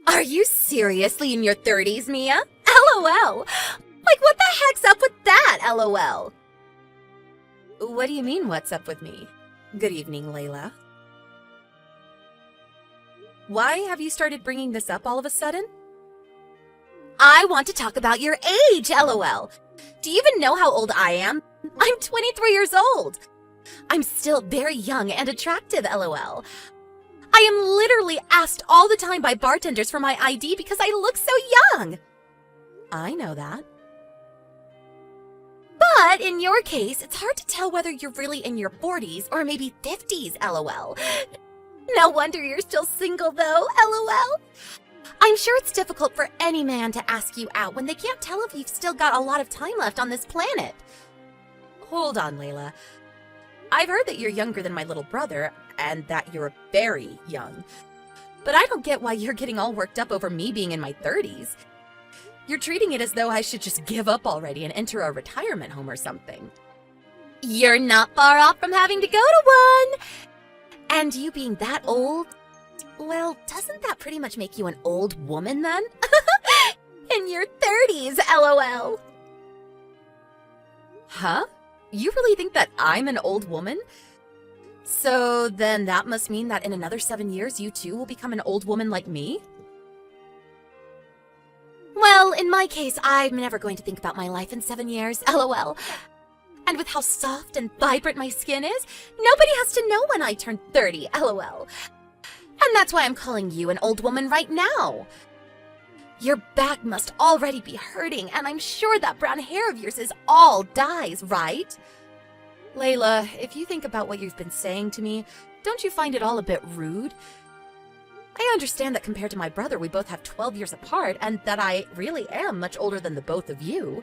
Are you seriously in your 30s, Mia? LOL. Like, what the heck's up with that, LOL? What do you mean, what's up with me? Good evening, Layla. Why have you started bringing this up all of a sudden? I want to talk about your age, LOL. Do you even know how old I am? I'm 23 years old. I'm still very young and attractive, LOL. I am literally asked all the time by bartenders for my ID because I look so young. I know that. But in your case, it's hard to tell whether you're really in your 40s or maybe 50s, LOL. No wonder you're still single though, LOL. I'm sure it's difficult for any man to ask you out when they can't tell if you've still got a lot of time left on this planet. Hold on, Layla. I've heard that you're younger than my little brother, and that you're very young. But I don't get why you're getting all worked up over me being in my 30s. You're treating it as though I should just give up already and enter a retirement home or something. You're not far off from having to go to one! And you being that old, well, doesn't that pretty much make you an old woman then? In your 30s, LOL! Huh? You really think that I'm an old woman? So then that must mean that in another 7 years you too will become an old woman like me? Well, in my case, I'm never going to think about my life in 7 years, LOL. And with how soft and vibrant my skin is, nobody has to know when I turn 30, LOL. And that's why I'm calling you an old woman right now. Your back must already be hurting, and I'm sure that brown hair of yours is all dyes, right? Layla, if you think about what you've been saying to me, don't you find it all a bit rude? I understand that compared to my brother, we both have 12 years apart, and that I really am much older than the both of you.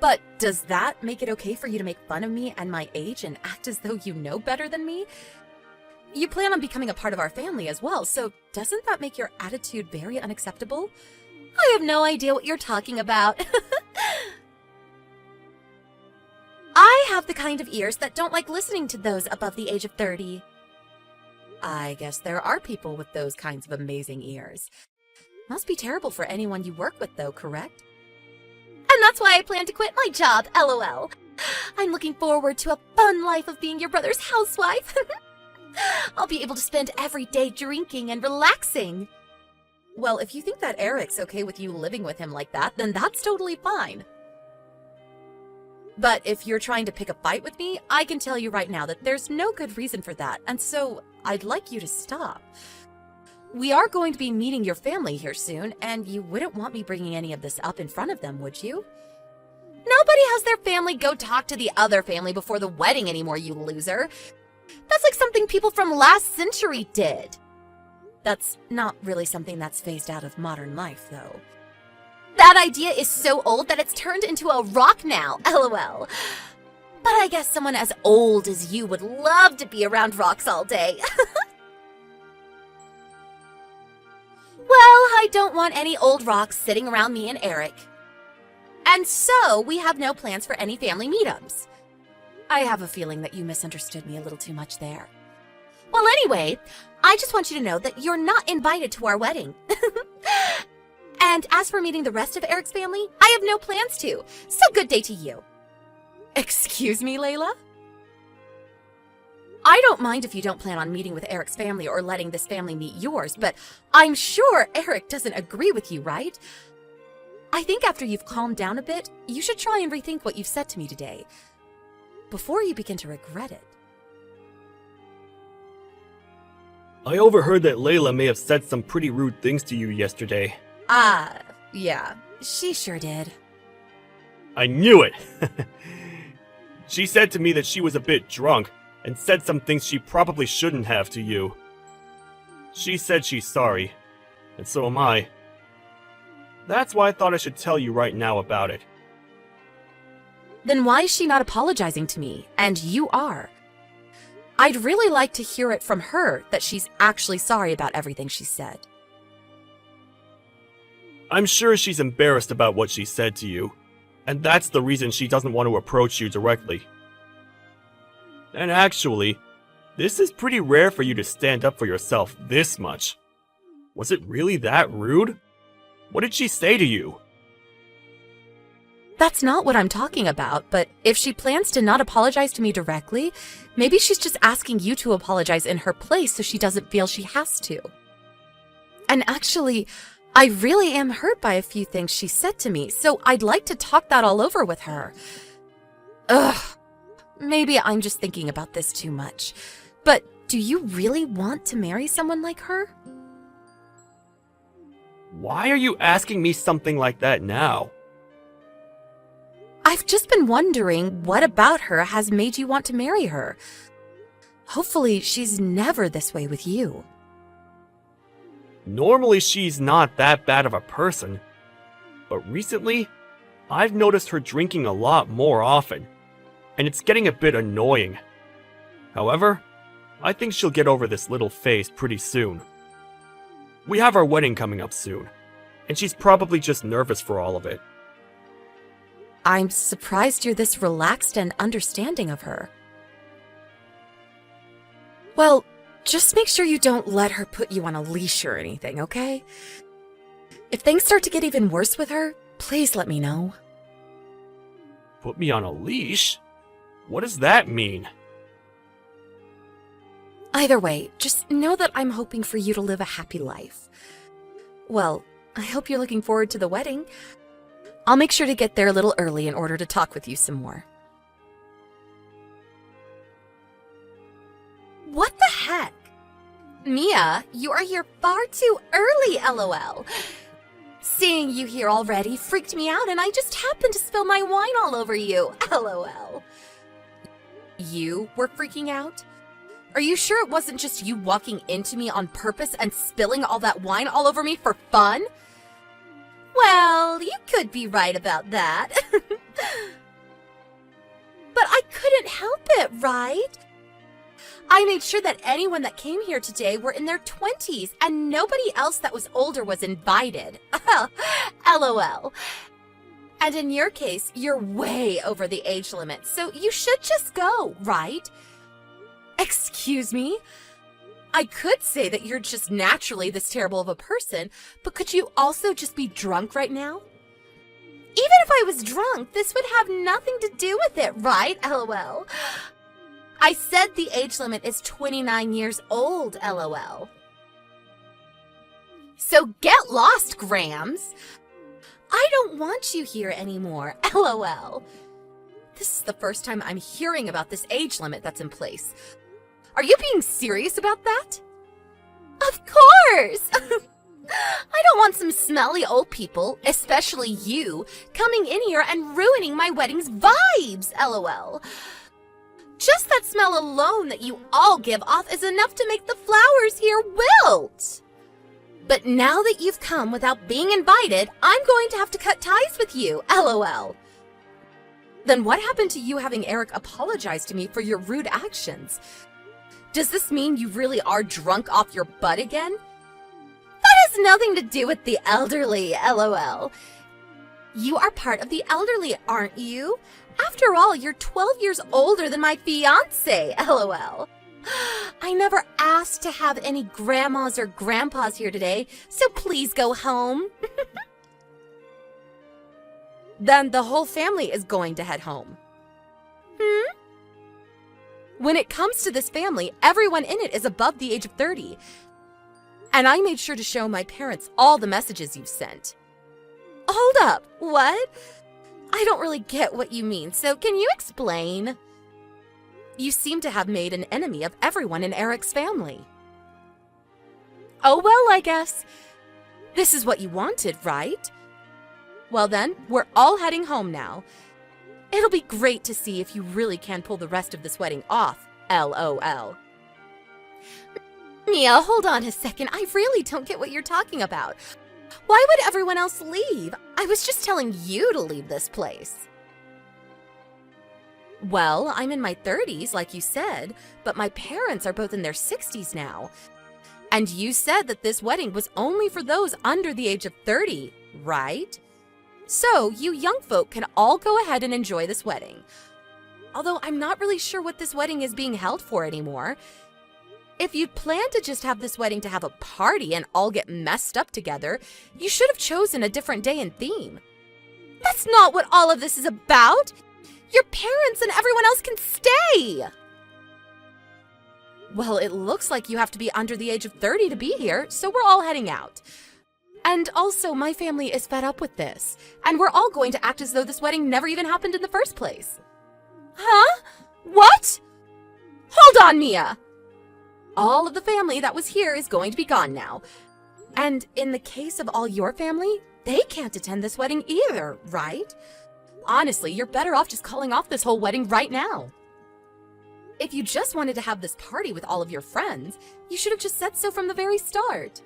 But does that make it okay for you to make fun of me and my age and act as though you know better than me? You plan on becoming a part of our family as well, so doesn't that make your attitude very unacceptable? I have no idea what you're talking about. I have the kind of ears that don't like listening to those above the age of 30. I guess there are people with those kinds of amazing ears. Must be terrible for anyone you work with though, correct? And that's why I plan to quit my job, LOL. I'm looking forward to a fun life of being your brother's housewife. I'll be able to spend every day drinking and relaxing. Well, if you think that Eric's okay with you living with him like that, then that's totally fine. But if you're trying to pick a fight with me, I can tell you right now that there's no good reason for that, and so I'd like you to stop. We are going to be meeting your family here soon, and you wouldn't want me bringing any of this up in front of them, would you? Nobody has their family go talk to the other family before the wedding anymore, you loser. That's like something people from last century did. That's not really something that's phased out of modern life, though. That idea is so old that it's turned into a rock now, LOL. But I guess someone as old as you would love to be around rocks all day. Well, I don't want any old rocks sitting around me and Eric. And so, we have no plans for any family meetups. I have a feeling that you misunderstood me a little too much there. Well, anyway, I just want you to know that you're not invited to our wedding. And as for meeting the rest of Eric's family, I have no plans to, so good day to you. Excuse me, Layla? I don't mind if you don't plan on meeting with Eric's family or letting this family meet yours, but I'm sure Eric doesn't agree with you, right? I think after you've calmed down a bit, you should try and rethink what you've said to me today, before you begin to regret it. I overheard that Layla may have said some pretty rude things to you yesterday. Yeah, she sure did. I knew it! She said to me that she was a bit drunk, and said some things she probably shouldn't have to you. She said she's sorry, and so am I. That's why I thought I should tell you right now about it. Then why is she not apologizing to me, and you are? I'd really like to hear it from her that she's actually sorry about everything she said. I'm sure she's embarrassed about what she said to you, and that's the reason she doesn't want to approach you directly. And actually, this is pretty rare for you to stand up for yourself this much. Was it really that rude? What did she say to you? That's not what I'm talking about, but if she plans to not apologize to me directly, maybe she's just asking you to apologize in her place so she doesn't feel she has to. And actually, I really am hurt by a few things she said to me, so I'd like to talk that all over with her. Ugh, maybe I'm just thinking about this too much, but do you really want to marry someone like her? Why are you asking me something like that now? I've just been wondering what about her has made you want to marry her. Hopefully, she's never this way with you. Normally she's not that bad of a person, but recently, I've noticed her drinking a lot more often, and it's getting a bit annoying. However, I think she'll get over this little phase pretty soon. We have our wedding coming up soon, and she's probably just nervous for all of it. I'm surprised you're this relaxed and understanding of her. Well, just make sure you don't let her put you on a leash or anything, okay? If things start to get even worse with her, please let me know. Put me on a leash? What does that mean? Either way, just know that I'm hoping for you to live a happy life. Well, I hope you're looking forward to the wedding. I'll make sure to get there a little early in order to talk with you some more. What the heck? Mia, you are here far too early, LOL. Seeing you here already freaked me out and I just happened to spill my wine all over you, LOL. You were freaking out? Are you sure it wasn't just you walking into me on purpose and spilling all that wine all over me for fun? Well, you could be right about that. But I couldn't help it, right? I made sure that anyone that came here today were in their 20s and nobody else that was older was invited. LOL. And in your case, you're way over the age limit, so you should just go, right? Excuse me? I could say that you're just naturally this terrible of a person, but could you also just be drunk right now? Even if I was drunk, this would have nothing to do with it, right? LOL. I said the age limit is 29 years old, LOL. So get lost, Grams. I don't want you here anymore, LOL. This is the first time I'm hearing about this age limit that's in place. Are you being serious about that? Of course! I don't want some smelly old people, especially you, coming in here and ruining my wedding's vibes, LOL. Just that smell alone that you all give off is enough to make the flowers here wilt. But now that you've come without being invited, I'm going to have to cut ties with you, LOL. Then what happened to you having Eric apologize to me for your rude actions? Does this mean you really are drunk off your butt again? That has nothing to do with the elderly, LOL. You are part of the elderly, aren't you? After all, you're 12 years older than my fiancé, LOL. I never asked to have any grandmas or grandpas here today, so please go home. Then the whole family is going to head home. When it comes to this family, everyone in it is above the age of 30. And I made sure to show my parents all the messages you've sent. Hold up, what? I don't really get what you mean, so can you explain? You seem to have made an enemy of everyone in Eric's family. Oh well, I guess. This is what you wanted, right? Well then, we're all heading home now. It'll be great to see if you really can pull the rest of this wedding off, LOL. Mia, hold on a second. I really don't get what you're talking about. Why would everyone else leave? I was just telling you to leave this place. Well, I'm in my 30s, like you said, but my parents are both in their 60s now. And you said that this wedding was only for those under the age of 30, right? So, you young folk can all go ahead and enjoy this wedding. Although I'm not really sure what this wedding is being held for anymore. If you'd planned to just have this wedding to have a party and all get messed up together, you should have chosen a different day and theme. That's not what all of this is about! Your parents and everyone else can stay! Well, it looks like you have to be under the age of 30 to be here, so we're all heading out. And also, my family is fed up with this, and we're all going to act as though this wedding never even happened in the first place. Huh? What? Hold on, Mia! All of the family that was here is going to be gone now. And in the case of all your family, they can't attend this wedding either, right? Honestly, you're better off just calling off this whole wedding right now. If you just wanted to have this party with all of your friends, you should have just said so from the very start.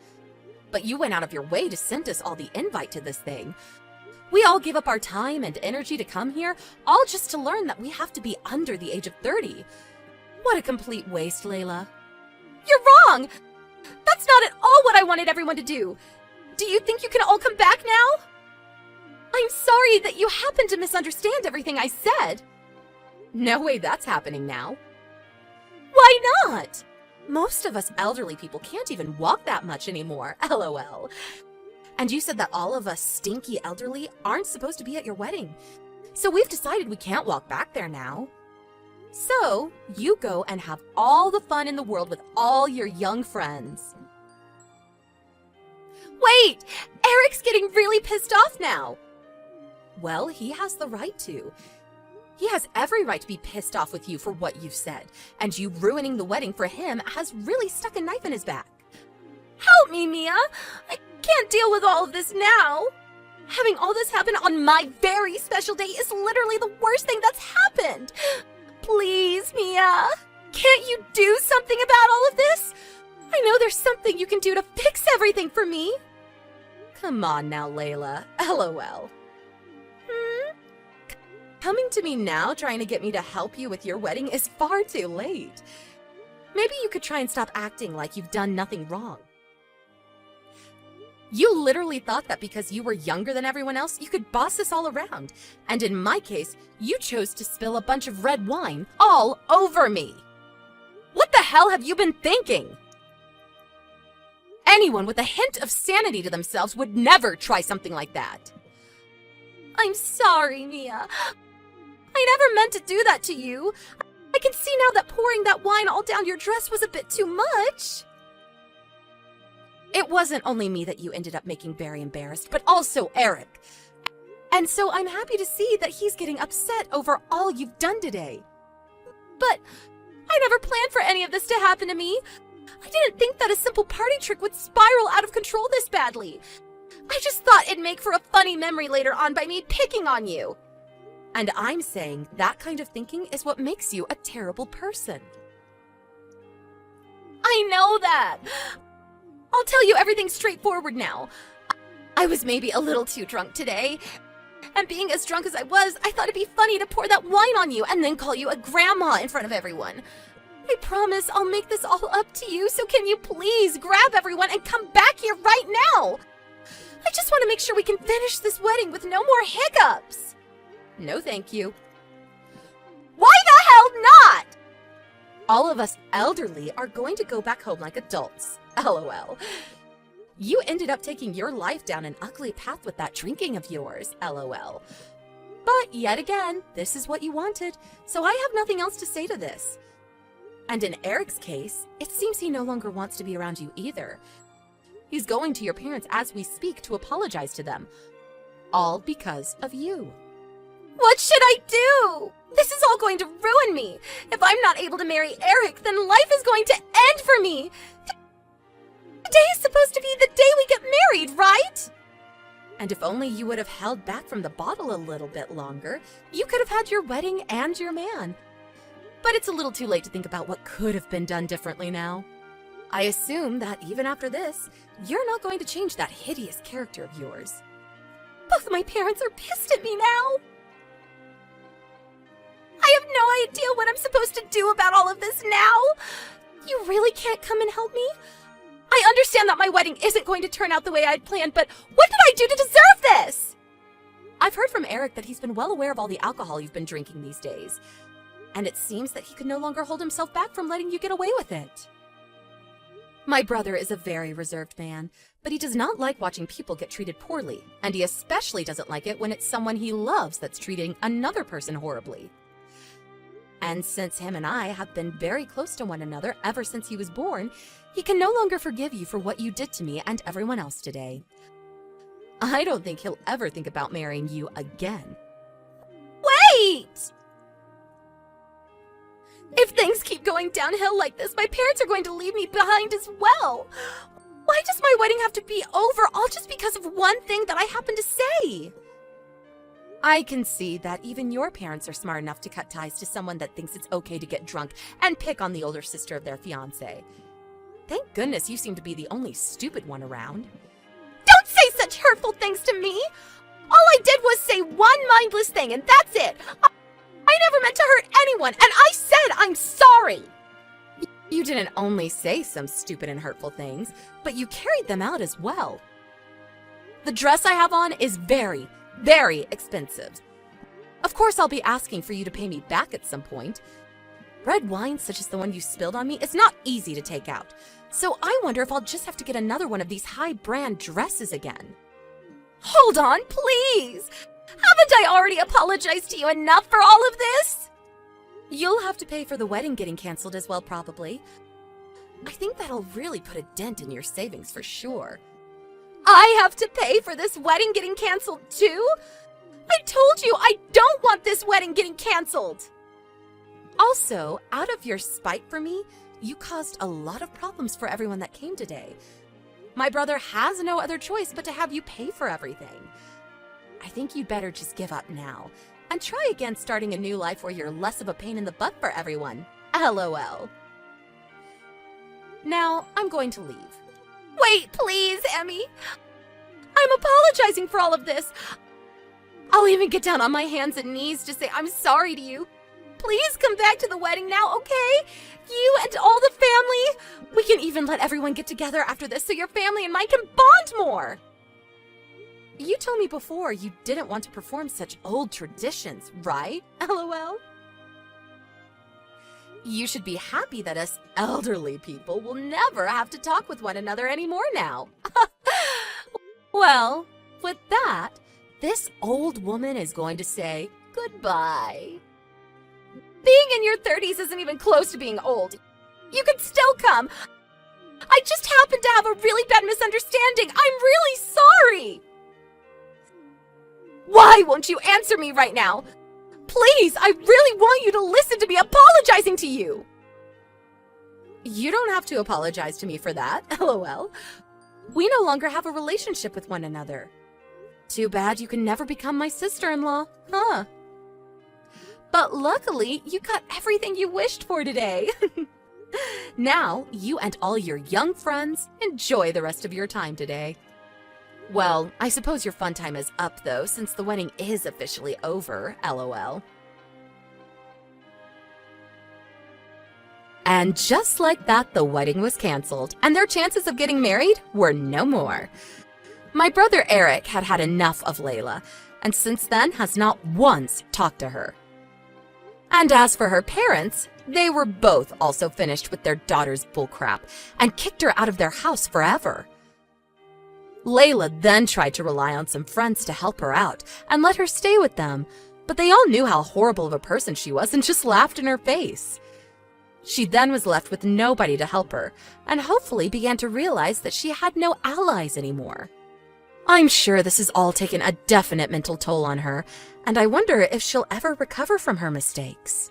But you went out of your way to send us all the invite to this thing. We all give up our time and energy to come here, all just to learn that we have to be under the age of 30. What a complete waste, Layla. You're wrong! That's not at all what I wanted everyone to do. Do you think you can all come back now? I'm sorry that you happened to misunderstand everything I said. No way that's happening now. Why not? Most of us elderly people can't even walk that much anymore, LOL. And you said that all of us stinky elderly aren't supposed to be at your wedding. So we've decided we can't walk back there now. So, you go and have all the fun in the world with all your young friends. Wait! Eric's getting really pissed off now! Well, he has the right to. He has every right to be pissed off with you for what you've said, and you ruining the wedding for him has really stuck a knife in his back. Help me, Mia! I can't deal with all of this now! Having all this happen on my very special day is literally the worst thing that's happened! Please, Mia! Can't you do something about all of this? I know there's something you can do to fix everything for me! Come on now, Layla. LOL. Coming to me now trying to get me to help you with your wedding is far too late. Maybe you could try and stop acting like you've done nothing wrong. You literally thought that because you were younger than everyone else, you could boss us all around. And in my case, you chose to spill a bunch of red wine all over me. What the hell have you been thinking? Anyone with a hint of sanity to themselves would never try something like that. I'm sorry, Mia. I never meant to do that to you. I can see now that pouring that wine all down your dress was a bit too much. It wasn't only me that you ended up making very embarrassed, but also Eric. And so I'm happy to see that he's getting upset over all you've done today. But I never planned for any of this to happen to me. I didn't think that a simple party trick would spiral out of control this badly. I just thought it'd make for a funny memory later on by me picking on you. And I'm saying that kind of thinking is what makes you a terrible person. I know that. I'll tell you everything straightforward now. I was maybe a little too drunk today. And being as drunk as I was, I thought it'd be funny to pour that wine on you and then call you a grandma in front of everyone. I promise I'll make this all up to you, so can you please grab everyone and come back here right now? I just want to make sure we can finish this wedding with no more hiccups. No, thank you. Why the hell not? All of us elderly are going to go back home like adults. LOL. You ended up taking your life down an ugly path with that drinking of yours. LOL. But yet again, this is what you wanted, so I have nothing else to say to this. And in Eric's case, it seems he no longer wants to be around you either. He's going to your parents as we speak to apologize to them. All because of you. What should I do? This is all going to ruin me. If I'm not able to marry Eric, then life is going to end for me. Today is supposed to be the day we get married, right? And if only you would have held back from the bottle a little bit longer, you could have had your wedding and your man. But it's a little too late to think about what could have been done differently now. I assume that even after this, you're not going to change that hideous character of yours. Both my parents are pissed at me now. I have no idea what I'm supposed to do about all of this now. You really can't come and help me? I understand that my wedding isn't going to turn out the way I'd planned, but what did I do to deserve this? I've heard from Eric that he's been well aware of all the alcohol you've been drinking these days. And it seems that he could no longer hold himself back from letting you get away with it. My brother is a very reserved man, but he does not like watching people get treated poorly, and he especially doesn't like it when it's someone he loves that's treating another person horribly. And since him and I have been very close to one another ever since he was born, he can no longer forgive you for what you did to me and everyone else today. I don't think he'll ever think about marrying you again. Wait! If things keep going downhill like this, my parents are going to leave me behind as well. Why does my wedding have to be over all just because of one thing that I happen to say? I can see that even your parents are smart enough to cut ties to someone that thinks it's okay to get drunk and pick on the older sister of their fiancé. Thank goodness you seem to be the only stupid one around. Don't say such hurtful things to me! All I did was say one mindless thing, and that's it! I never meant to hurt anyone, and I said I'm sorry! You didn't only say some stupid and hurtful things, but you carried them out as well. The dress I have on is very, very expensive. Of course I'll be asking for you to pay me back at some point. Red wine such as the one you spilled on me is not easy to take out, so I wonder if I'll just have to get another one of these high-brand dresses again. Hold on, please! Haven't I already apologized to you enough for all of this? You'll have to pay for the wedding getting canceled as well, probably. I think that'll really put a dent in your savings for sure. I have to pay for this wedding getting canceled too? I told you I don't want this wedding getting canceled! Also, out of your spite for me, you caused a lot of problems for everyone that came today. My brother has no other choice but to have you pay for everything. I think you'd better just give up now and try again starting a new life where you're less of a pain in the butt for everyone. LOL. Now, I'm going to leave. Wait, please, Emmy. I'm apologizing for all of this. I'll even get down on my hands and knees to say I'm sorry to you. Please come back to the wedding now, okay? You and all the family. We can even let everyone get together after this so your family and mine can bond more. You told me before you didn't want to perform such old traditions, right? LOL. You should be happy that us elderly people will never have to talk with one another anymore now. Well, with that, this old woman is going to say goodbye. Being in your 30s isn't even close to being old. You could still come. I just happened to have a really bad misunderstanding. I'm really sorry. Why won't you answer me right now? Please, I really want you to listen to me apologizing to you. You don't have to apologize to me for that, LOL. We no longer have a relationship with one another. Too bad you can never become my sister-in-law, huh? But luckily, you got everything you wished for today. Now, you and all your young friends enjoy the rest of your time today. Well, I suppose your fun time is up, though, since the wedding is officially over, LOL. And just like that, the wedding was canceled, and their chances of getting married were no more. My brother Eric had had enough of Layla, and since then has not once talked to her. And as for her parents, they were both also finished with their daughter's bullcrap and kicked her out of their house forever. Layla then tried to rely on some friends to help her out and let her stay with them, but they all knew how horrible of a person she was and just laughed in her face. She then was left with nobody to help her and hopefully began to realize that she had no allies anymore. I'm sure this has all taken a definite mental toll on her, and I wonder if she'll ever recover from her mistakes.